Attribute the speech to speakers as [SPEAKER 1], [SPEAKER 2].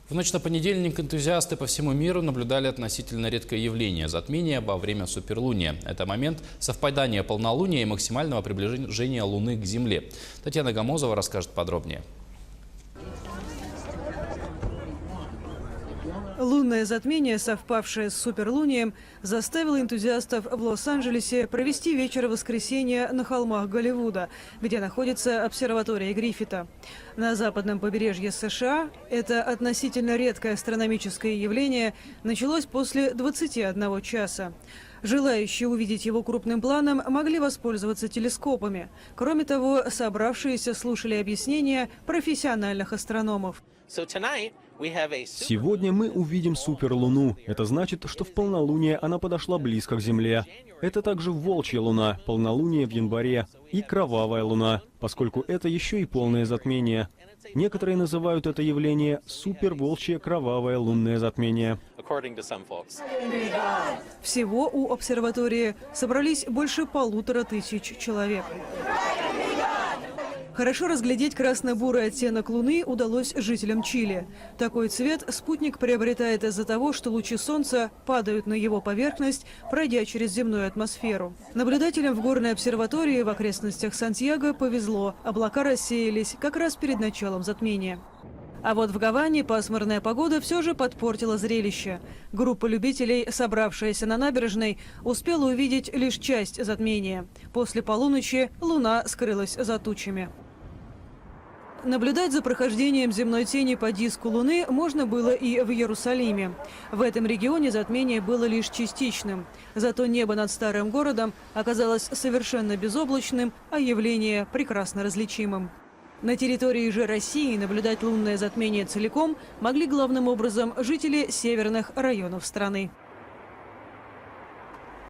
[SPEAKER 1] В ночь на понедельник энтузиасты по всему миру наблюдали относительно редкое явление – затмение во время суперлуния. Это момент совпадания полнолуния и максимального приближения Луны к Земле. Татьяна Гамозова расскажет подробнее.
[SPEAKER 2] Лунное затмение, совпавшее с суперлунием, заставило энтузиастов в Лос-Анджелесе провести вечер воскресенья на холмах Голливуда, где находится обсерватория Гриффита. На западном побережье США это относительно редкое астрономическое явление началось после 21 часа. Желающие увидеть его крупным планом могли воспользоваться телескопами. Кроме того, собравшиеся слушали объяснения профессиональных астрономов.
[SPEAKER 3] Сегодня мы увидим суперлуну. Это значит, что в полнолуние она подошла близко к Земле. Это также волчья луна, полнолуние в январе, и кровавая луна, поскольку это еще и полное затмение. Некоторые называют это явление суперволчье кровавое лунное затмение.
[SPEAKER 2] Всего у обсерватории собрались больше 1500 человек. Хорошо разглядеть красно-бурый оттенок Луны удалось жителям Чили. Такой цвет спутник приобретает из-за того, что лучи Солнца падают на его поверхность, пройдя через земную атмосферу. Наблюдателям в горной обсерватории в окрестностях Сантьяго повезло. Облака рассеялись как раз перед началом затмения. А вот в Гаване пасмурная погода все же подпортила зрелище. Группа любителей, собравшаяся на набережной, успела увидеть лишь часть затмения. После полуночи Луна скрылась за тучами. Наблюдать за прохождением земной тени по диску Луны можно было и в Иерусалиме. В этом регионе затмение было лишь частичным. Зато небо над старым городом оказалось совершенно безоблачным, а явление прекрасно различимым. На территории же России наблюдать лунное затмение целиком могли главным образом жители северных районов страны.